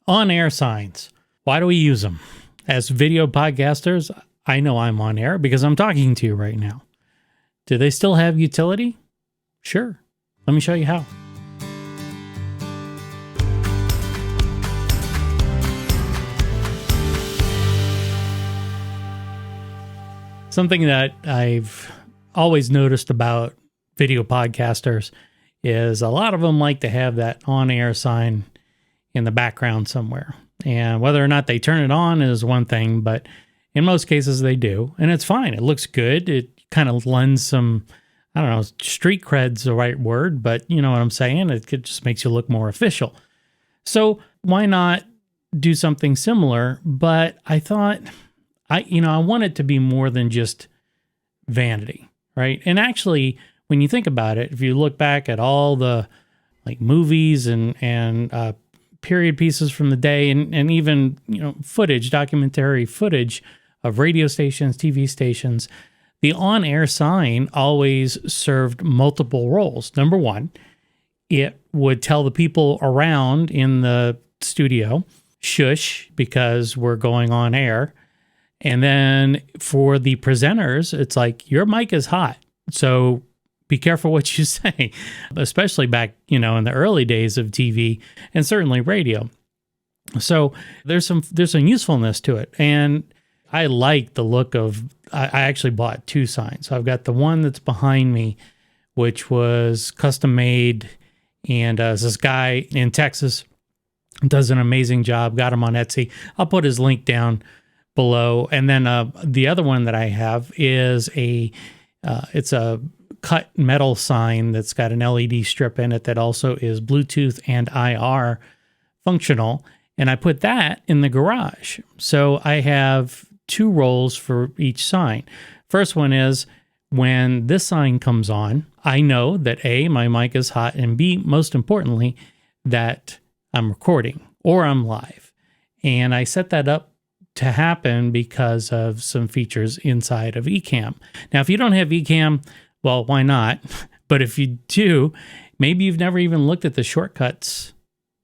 On-air signs. Why do we use them? As video podcasters, I know I'm on air because I'm talking to you right now. Do they still have utility? Sure. Let me show you how. Something that I've always noticed about video podcasters is a lot of them like to have that on-air sign in the background somewhere. And whether or not they turn it on is one thing, but in most cases they do. And it's fine. It looks good. It kind of lends some, I don't know, street cred's the right word, but you know what I'm saying? It just makes you look more official. So why not do something similar? But I thought, I want it to be more than just vanity, right? And actually, when you think about it, if you look back at all the like movies and period pieces from the day and even, footage, documentary footage of radio stations, TV stations, the on-air sign always served multiple roles. Number one, it would tell the people around in the studio, shush, because we're going on air. And then for the presenters, it's like, your mic is hot, so be careful what you say, especially back, in the early days of TV and certainly radio. So there's some usefulness to it. And I like the look of, I actually bought two signs. So I've got the one that's behind me, which was custom made. And this guy in Texas does an amazing job, got him on Etsy. I'll put his link down below. And then the other one that I have is it's a cut metal sign that's got an LED strip in it that also is Bluetooth and IR functional. And I put that in the garage. So I have two roles for each sign. First one is when this sign comes on, I know that A, my mic is hot, and B, most importantly, that I'm recording or I'm live. And I set that up to happen because of some features inside of Ecamm. Now, if you don't have Ecamm, well, why not? But if you do, maybe you've never even looked at the Shortcuts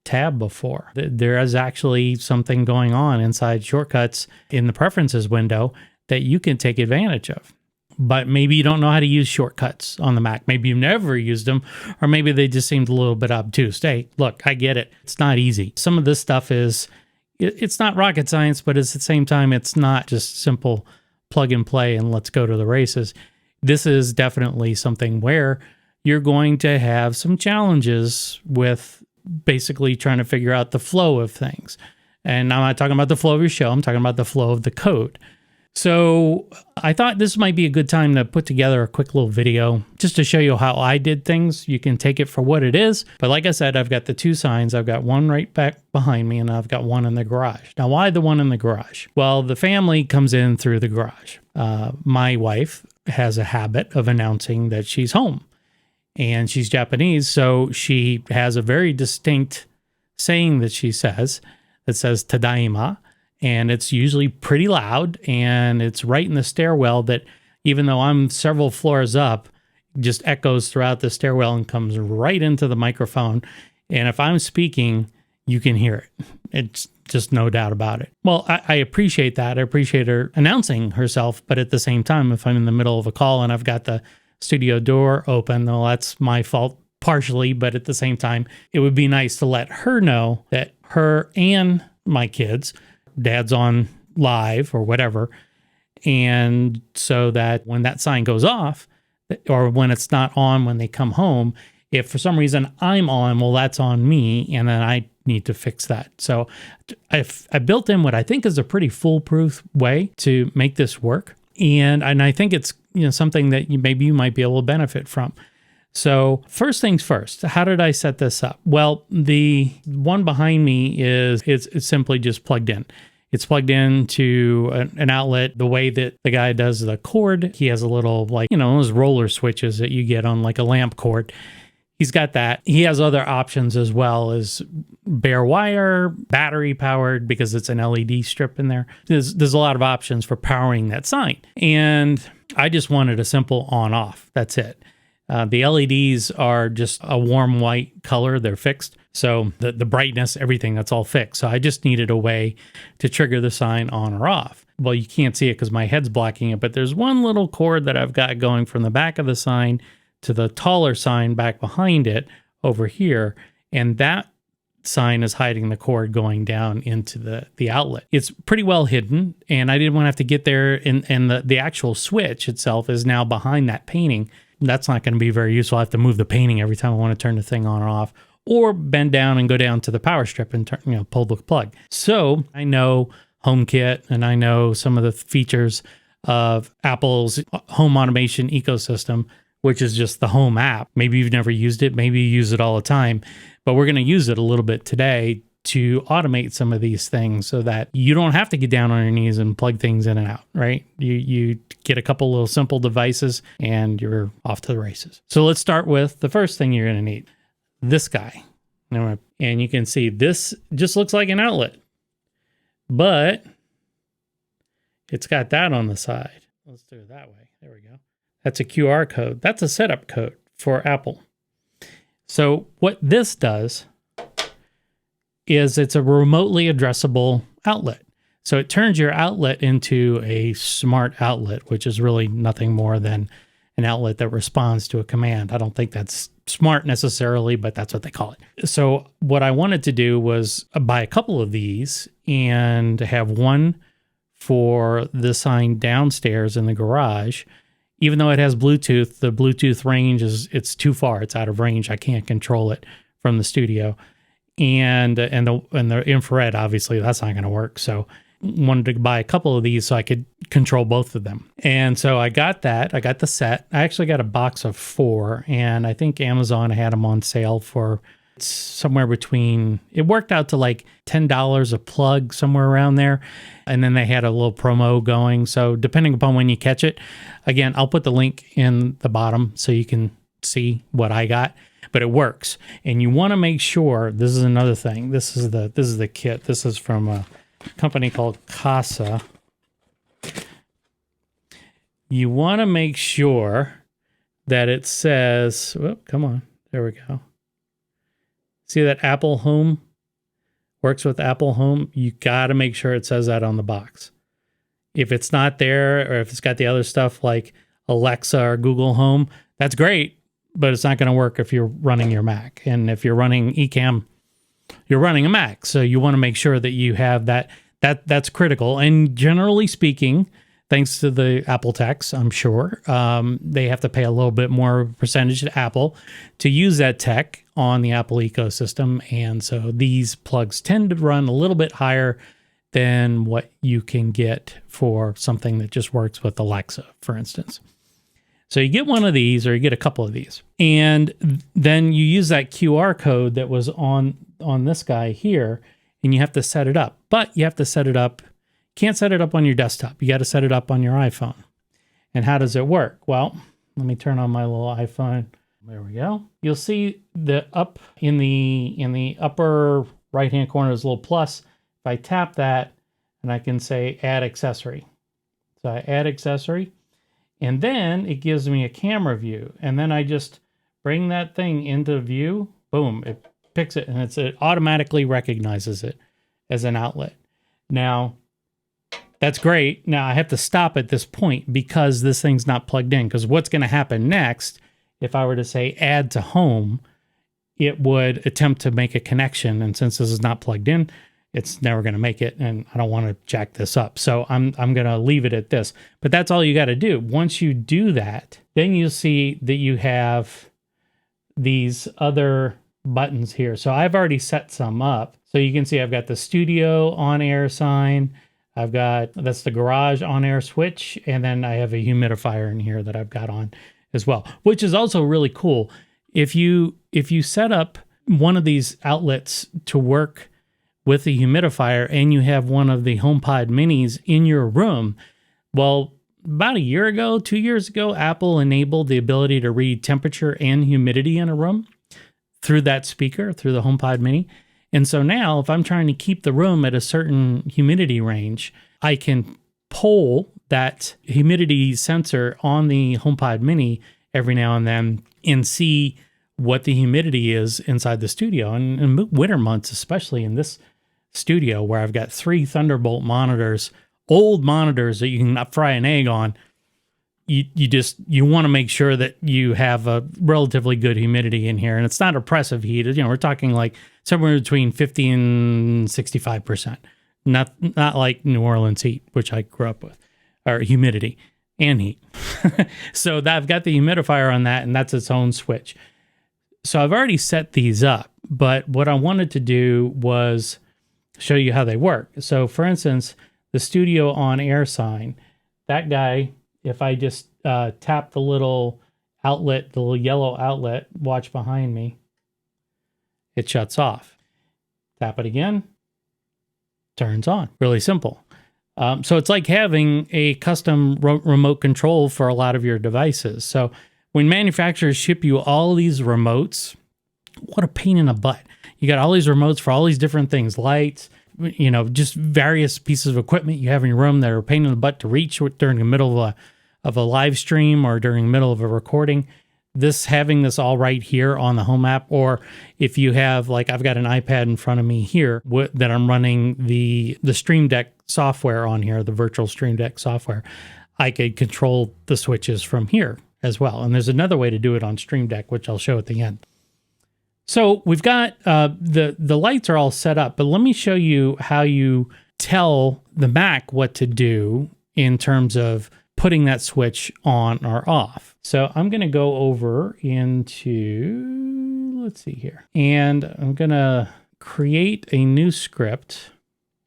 tab before. There is actually something going on inside Shortcuts in the Preferences window that you can take advantage of. But maybe you don't know how to use Shortcuts on the Mac. Maybe you've never used them, or maybe they just seemed a little bit obtuse. Hey, look, I get it. It's not easy. Some of this stuff it's not rocket science, but at the same time, it's not just simple plug and play and let's go to the races. This is definitely something where you're going to have some challenges with basically trying to figure out the flow of things. And I'm not talking about the flow of your show. I'm talking about the flow of the code. So I thought this might be a good time to put together a quick little video just to show you how I did things. You can take it for what it is. But like I said, I've got the two signs. I've got one right back behind me and I've got one in the garage. Now, why the one in the garage? Well, the family comes in through the garage. My wife has a habit of announcing that she's home, and she's Japanese. So she has a very distinct saying that she says that says tadaima. And it's usually pretty loud, and it's right in the stairwell that even though I'm several floors up, just echoes throughout the stairwell and comes right into the microphone. And if I'm speaking, you can hear it. It's just no doubt about it. Well, I appreciate that. I appreciate her announcing herself, but at the same time, if I'm in the middle of a call and I've got the studio door open, well, that's my fault partially, but at the same time, it would be nice to let her know that her and my kids, dad's on live or whatever. And so that when that sign goes off, or when it's not on when they come home, if for some reason I'm on, well, that's on me. And then I need to fix that. So I built in what I think is a pretty foolproof way to make this work. And I think it's something that maybe you might be able to benefit from. So first things first, how did I set this up? Well, the one behind me it's simply just plugged in. It's plugged into an outlet the way that the guy does the cord. He has a little those roller switches that you get on like a lamp cord. He's got that. He has other options as well as bare wire, battery powered, because it's an LED strip in there. There's a lot of options for powering that sign. And I just wanted a simple on off. That's it. The LEDs are just a warm white color. They're fixed. So the brightness, everything, that's all fixed. So I just needed a way to trigger the sign on or off. Well, you can't see it because my head's blocking it, but there's one little cord that I've got going from the back of the sign to the taller sign back behind it over here. And that sign is hiding the cord going down into the outlet. It's pretty well hidden, and I didn't want to have to get there, and the actual switch itself is now behind that painting. That's not going to be very useful. I have to move the painting every time I want to turn the thing on or off, or bend down and go down to the power strip and turn, pull the plug. So I know HomeKit, and I know some of the features of Apple's home automation ecosystem, which is just the home app. Maybe you've never used it. Maybe you use it all the time, but we're going to use it a little bit today to automate some of these things so that you don't have to get down on your knees and plug things in and out, right? You get a couple little simple devices and you're off to the races. So let's start with the first thing you're going to need. This guy. And you can see this just looks like an outlet, but it's got that on the side. Let's do it that way. There we go. That's a QR code. That's a setup code for Apple. So what this does is it's a remotely addressable outlet. So it turns your outlet into a smart outlet, which is really nothing more than an outlet that responds to a command. I don't think that's smart necessarily, but that's what they call it. So what I wanted to do was buy a couple of these and have one for the sign downstairs in the garage. Even though it has Bluetooth, the Bluetooth range it's too far. It's out of range. I can't control it from the studio. And the infrared, obviously, that's not going to work. So wanted to buy a couple of these so I could control both of them. And so I got that. I got the set. I actually got a box of 4, and I think Amazon had them on sale for somewhere between, it worked out to like $10 a plug, somewhere around there. And then they had a little promo going. So depending upon when you catch it, again, I'll put the link in the bottom so you can see what I got, but it works. And you want to make sure, this is another thing. This is the kit. This is from a company called Casa. You want to make sure that it says, whoop, come on, there we go. See that Apple Home works with Apple Home? You got to make sure it says that on the box. If it's not there, or if it's got the other stuff like Alexa or Google Home, that's great, but it's not going to work if you're running your Mac. And if you're running Ecamm, you're running a Mac. So you want to make sure that you have that. That's critical. And generally speaking, thanks to the Apple techs, I'm sure, they have to pay a little bit more percentage to Apple to use that tech on the Apple ecosystem. And so these plugs tend to run a little bit higher than what you can get for something that just works with Alexa, for instance. So you get one of these, or you get a couple of these, and then you use that QR code that was on this guy here, and you have to set it up. But you have to set it up. Can't set it up on your desktop. You got to set it up on your iPhone. And how does it work? Well, let me turn on my little iPhone. There we go. You'll see the up in the upper right-hand corner is a little plus. If I tap that, and I can say add accessory. So I add accessory, and then it gives me a camera view. And then I just bring that thing into view. Boom, it picks it, and it automatically recognizes it as an outlet. Now, that's great. Now I have to stop at this point because this thing's not plugged in. Because what's going to happen next, if I were to say add to home, it would attempt to make a connection. And since this is not plugged in, it's never going to make it. And I don't want to jack this up. So I'm going to leave it at this. But that's all you got to do. Once you do that, then you'll see that you have these other buttons here. So I've already set some up. So you can see I've got the studio on-air sign. That's the garage on-air switch, and then I have a humidifier in here that I've got on as well, which is also really cool. If you set up one of these outlets to work with the humidifier and you have one of the HomePod minis in your room, well, about a year ago, 2 years ago, Apple enabled the ability to read temperature and humidity in a room through that speaker, through the HomePod mini. And so now if I'm trying to keep the room at a certain humidity range, I can pull that humidity sensor on the HomePod mini every now and then and see what the humidity is inside the studio. And in winter months, especially in this studio where I've got 3 Thunderbolt monitors, old monitors that you can fry an egg on, you want to make sure that you have a relatively good humidity in here. And it's not oppressive heat. We're talking like somewhere between 50 and 65%. Not like New Orleans heat, which I grew up with, or humidity and heat. So I've got the humidifier on that, and that's its own switch. So I've already set these up, but what I wanted to do was show you how they work. So for instance, the studio on air sign, that guy, if I just tap the little outlet, the little yellow outlet, watch behind me, it shuts off. Tap it again, turns on. Really simple. So it's like having a custom remote control for a lot of your devices. So when manufacturers ship you all these remotes, what a pain in the butt. You got all these remotes for all these different things, lights, just various pieces of equipment you have in your room that are a pain in the butt to reach during the middle of a live stream or during the middle of a recording. Having this all right here on the home app, or if you have, like I've got an iPad in front of me here that I'm running the Stream Deck software on here, the virtual Stream Deck software, I could control the switches from here as well. And there's another way to do it on Stream Deck, which I'll show at the end. So we've got the lights are all set up, but let me show you how you tell the Mac what to do in terms of putting that switch on or off. So I'm going to go over into, let's see here, and I'm going to create a new script.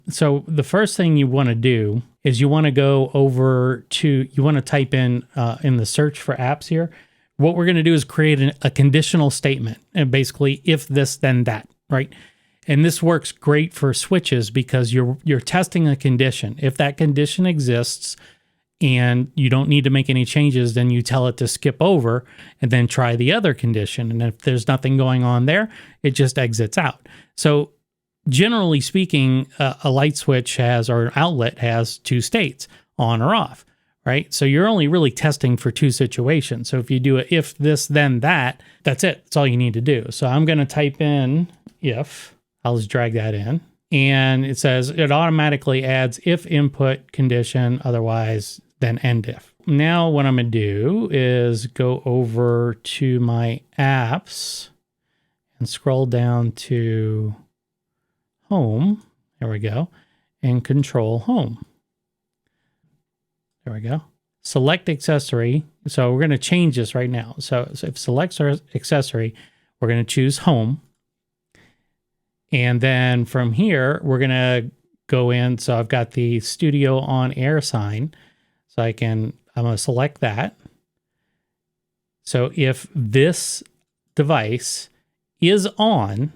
So the first thing you want to do is you want to go over to, you want to type in the search for apps here. What we're going to do is create a conditional statement, and basically if this, then that, right? And this works great for switches because you're testing a condition. If that condition exists and you don't need to make any changes, then you tell it to skip over and then try the other condition. And if there's nothing going on there, it just exits out. So generally speaking, a light switch or an outlet has 2 states, on or off, right? So you're only really testing for 2 situations. So if you do a if this, then that, that's it. That's all you need to do. So I'm going to type in if, I'll just drag that in. And it says it automatically adds if input condition, otherwise then end if. Now what I'm going to do is go over to my apps and scroll down to home. There we go. And control home. There we go. Select accessory. So we're going to change this right now. So if select accessory, we're going to choose home. And then from here, we're going to go in. So I've got the studio on air sign. So I'm going to select that. So if this device is on,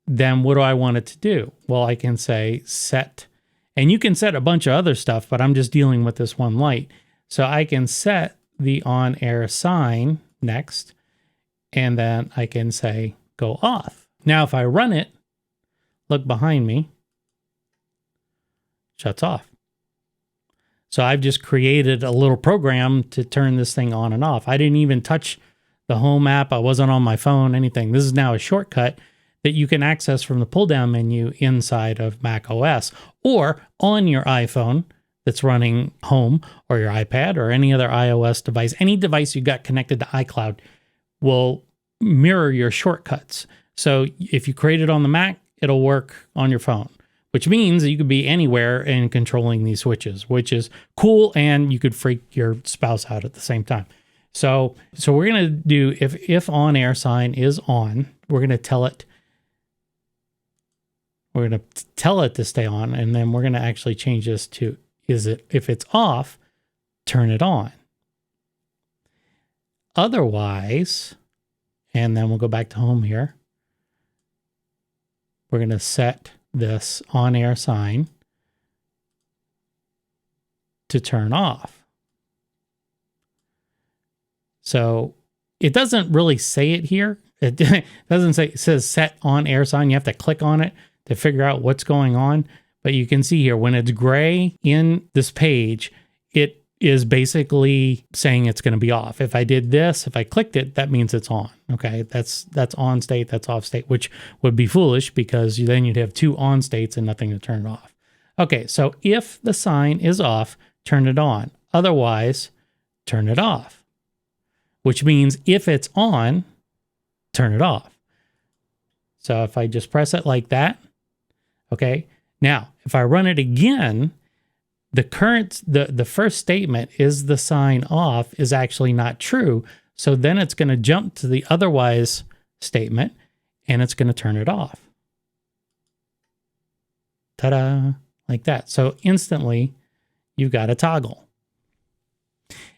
then what do I want it to do? Well, I can say set, and you can set a bunch of other stuff, but I'm just dealing with this one light. So I can set the on air sign next, and then I can say go off. Now, if I run it, look behind me, shuts off. So I've just created a little program to turn this thing on and off. I didn't even touch the home app. I wasn't on my phone, anything. This is now a shortcut that you can access from the pull-down menu inside of macOS or on your iPhone that's running home, or your iPad or any other iOS device. Any device you got connected to iCloud will mirror your shortcuts. So if you create it on the Mac, it'll work on your phone, which means that you could be anywhere in controlling these switches, which is cool, and you could freak your spouse out at the same time. So we're going to do if on air sign is on, we're going to tell it to stay on, and then we're going to actually change this to if it's off, turn it on. Otherwise, and then we'll go back to home here. We're going to set this on air sign to turn off. So it doesn't really say it here. It doesn't say, it says set on air sign. You have to click on it to figure out what's going on. But you can see here when it's gray in this page, it is basically saying it's going to be off. If I did this, if I clicked it, that means it's on. Okay, that's on state, that's off state, which would be foolish because then you'd have two on states and nothing to turn it off. Okay, so if the sign is off, turn it on. Otherwise, turn it off. Which means if it's on, turn it off. So if I just press it like that, okay. Now, if I run it again, the first statement, is the sign off, is actually not true. So then it's going to jump to the otherwise statement and it's going to turn it off. Ta-da, like that. So instantly you've got a toggle.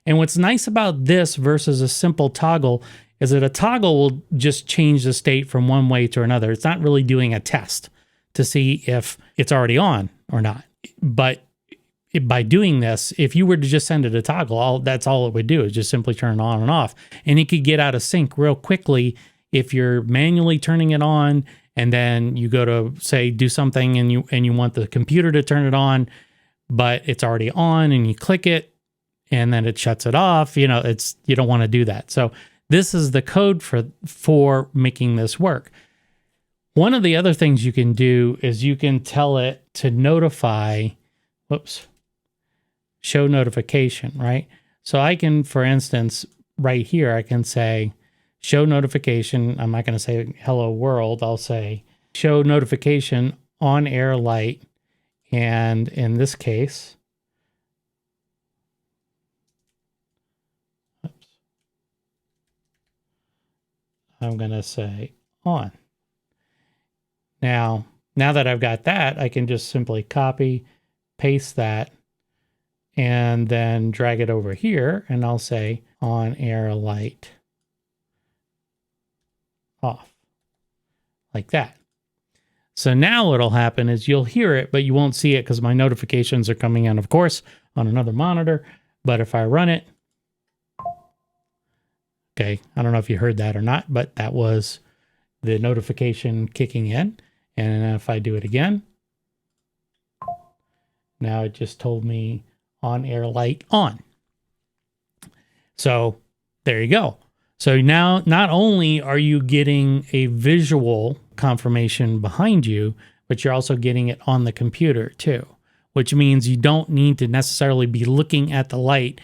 And what's nice about this versus a simple toggle is that a toggle will just change the state from one way to another. It's not really doing a test to see if it's already on or not. But by doing this, if you were to just send it a toggle, that's all it would do is just simply turn it on and off. And it could get out of sync real quickly if you're manually turning it on and then you go to, say, do something and you want the computer to turn it on, but it's already on and you click it and then it shuts it off. You don't want to do that. So this is the code for making this work. One of the other things you can do is you can tell it to notify, show notification, right? So I can, for instance, right here, I can say show notification. I'm not going to say hello world. I'll say show notification on air light. And in this case, I'm going to say on. Now that I've got that, I can just simply copy, paste that, and then drag it over here, and I'll say on air light off, like that. So now what'll happen is you'll hear it, but you won't see it because my notifications are coming in, of course, on another monitor. But if I run it, okay, I don't know if you heard that or not, but that was the notification kicking in. And if I do it again, now it just told me on air light on. So there you go. So now not only are you getting a visual confirmation behind you, but you're also getting it on the computer too, which means you don't need to necessarily be looking at the light.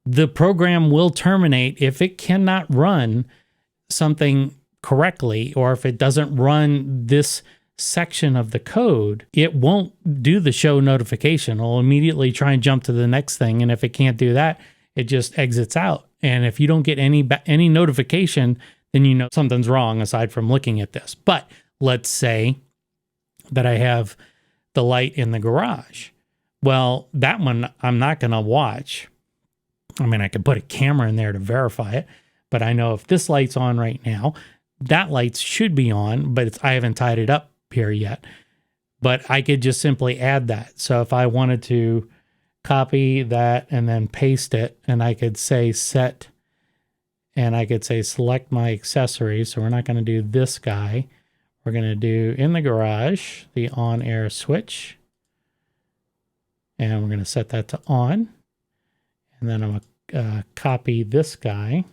The program will terminate if it cannot run something correctly, or if it doesn't run this section of the code, it won't do the show notification. It'll immediately try and jump to the next thing. And if it can't do that, it just exits out. And if you don't get any notification, then you know something's wrong aside from looking at this. But let's say that I have the light in the garage. Well, that one I'm not going to watch. I mean, I could put a camera in there to verify it, but I know if this light's on right now, that light should be on, but I haven't tied it up here yet. But I could just simply add that. So if I wanted to copy that and then paste it, and I could say set, and I could say select my accessory. So we're not going to do this guy. We're going to do in the garage, the on air switch. And we're going to set that to on. And then I'm going to copy this guy.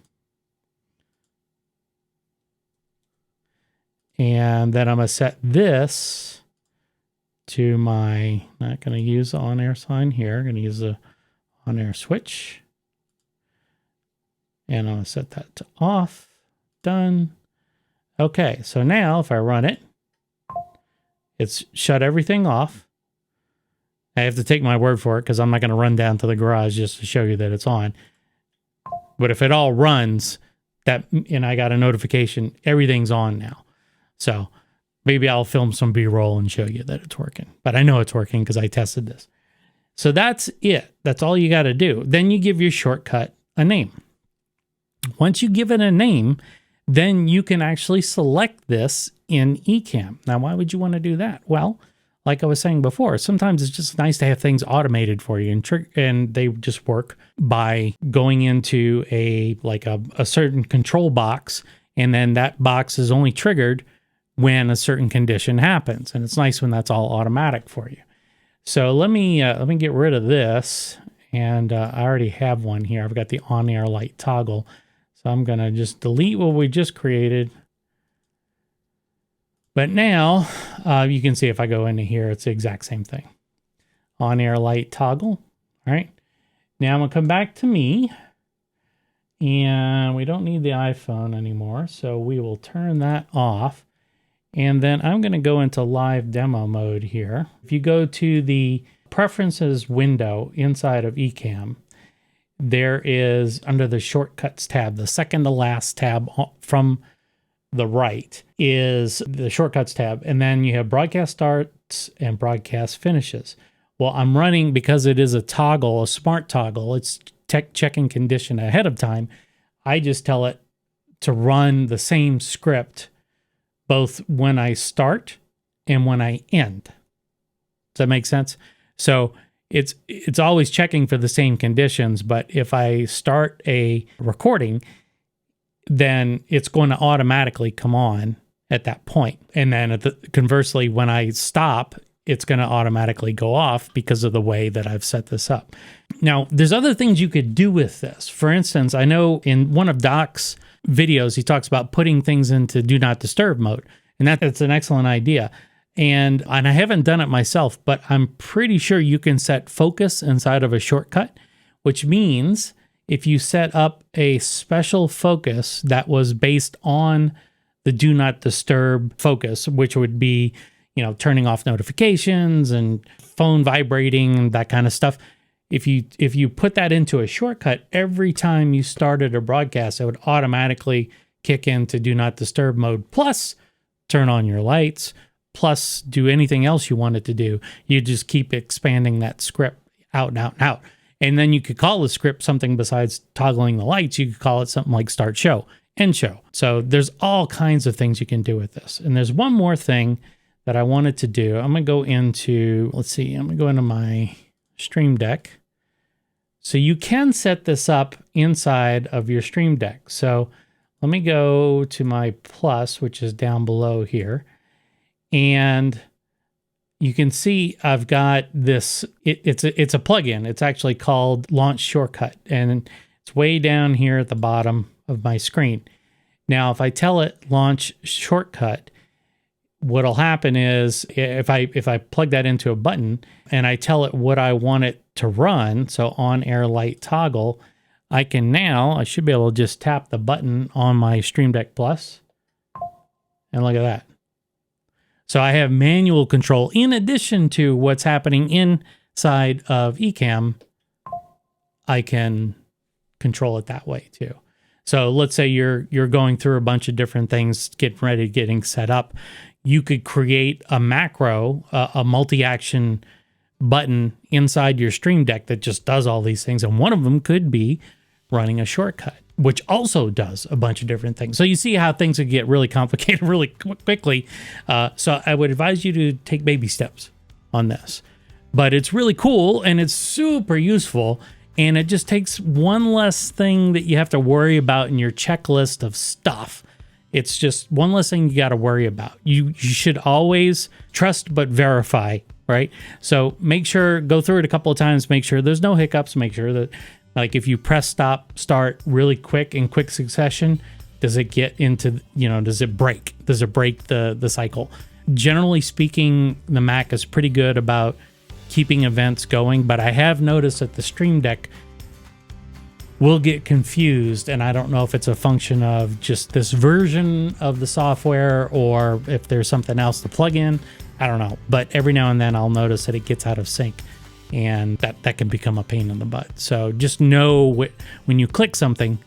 And then I'm going to set this to my, not going to use the on-air sign here. I'm going to use the on-air switch. And I'm going to set that to off. Done. Okay, so now if I run it, it's shut everything off. I have to take my word for it because I'm not going to run down to the garage just to show you that it's on. But if it all runs, and I got a notification, everything's on now. So maybe I'll film some B-roll and show you that it's working. But I know it's working because I tested this. So that's it. That's all you got to do. Then you give your shortcut a name. Once you give it a name, then you can actually select this in Ecamm. Now, why would you want to do that? Well, like I was saying before, sometimes it's just nice to have things automated for you, and they just work by going into a certain control box, and then that box is only triggered when a certain condition happens. And it's nice when that's all automatic for you. So let me get rid of this, And I already have one here. I've got the on-air light toggle. So I'm going to just delete what we just created. But now you can see if I go into here, it's the exact same thing. On-air light toggle. All right. Now I'm going to come back to me. And we don't need the iPhone anymore. So we will turn that off. And then I'm going to go into live demo mode here. If you go to the preferences window inside of Ecamm, there is under the shortcuts tab, the second to last tab from the right is the shortcuts tab. And then you have broadcast starts and broadcast finishes. Well, I'm running because it is a toggle, a smart toggle. It's checking condition ahead of time. I just tell it to run the same script both when I start and when I end. Does that make sense? So it's always checking for the same conditions, but if I start a recording, then it's going to automatically come on at that point. And then conversely, when I stop, it's going to automatically go off because of the way that I've set this up. Now, there's other things you could do with this. For instance, I know in one of Doc's videos, he talks about putting things into do not disturb mode. And that's an excellent idea. And I haven't done it myself, but I'm pretty sure you can set focus inside of a shortcut, which means if you set up a special focus that was based on the do not disturb focus, which would be, turning off notifications and phone vibrating, that kind of stuff. If you put that into a shortcut, every time you started a broadcast, it would automatically kick into do not disturb mode, plus turn on your lights, plus do anything else you wanted to do. You just keep expanding that script out and out and out. And then you could call the script something besides toggling the lights. You could call it something like start show, end show. So there's all kinds of things you can do with this. And there's one more thing that I wanted to do. I'm going to go into, I'm going to go into my Stream Deck. So you can set this up inside of your Stream Deck. So let me go to my plus, which is down below here. And you can see I've got this, it's a plugin. It's actually called Launch Shortcut. And it's way down here at the bottom of my screen. Now, if I tell it Launch Shortcut, what'll happen is if I plug that into a button and I tell it what I want it to run, so on air light toggle, I should be able to just tap the button on my Stream Deck Plus, and look at that. So I have manual control in addition to what's happening inside of Ecamm. I can control it that way too. So let's say you're going through a bunch of different things, getting set up. You could create a macro, a multi-action button inside your Stream Deck that just does all these things. And one of them could be running a shortcut, which also does a bunch of different things. So you see how things would get really complicated really quickly. So I would advise you to take baby steps on this. But it's really cool and it's super useful. And it just takes one less thing that you have to worry about in your checklist of stuff. It's just one less thing you got to worry about. You should always trust but verify, right? So make sure, go through it a couple of times, make sure there's no hiccups, make sure that, like, if you press stop, start really quick in quick succession, does it get into, does it break? Does it break the cycle? Generally speaking, the Mac is pretty good about keeping events going, but I have noticed that the Stream Deck will get confused, and I don't know if it's a function of just this version of the software or if there's something else to plug in. I don't know, but every now and then I'll notice that it gets out of sync, and that can become a pain in the butt. So just know when you click something,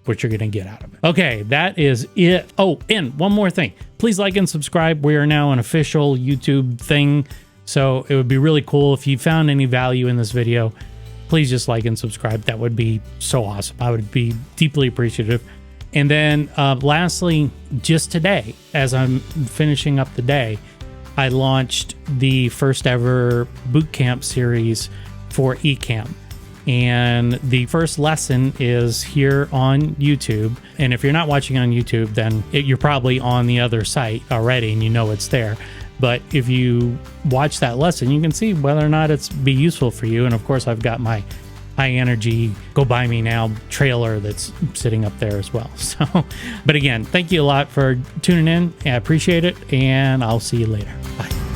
what you're going to get out of it. Okay, that is it. Oh, and one more thing. Please like and subscribe. We are now an official YouTube thing, so it would be really cool if you found any value in this video. Please just like and subscribe. That would be so awesome. I would be deeply appreciative. And then lastly, just today, as I'm finishing up the day, I launched the first ever bootcamp series for Ecamm. And the first lesson is here on YouTube. And if you're not watching on YouTube, then you're probably on the other site already and you know it's there. But if you watch that lesson, you can see whether or not it's be useful for you. And of course, I've got my high energy, go buy me now trailer that's sitting up there as well. So, but again, thank you a lot for tuning in. I appreciate it, and I'll see you later. Bye.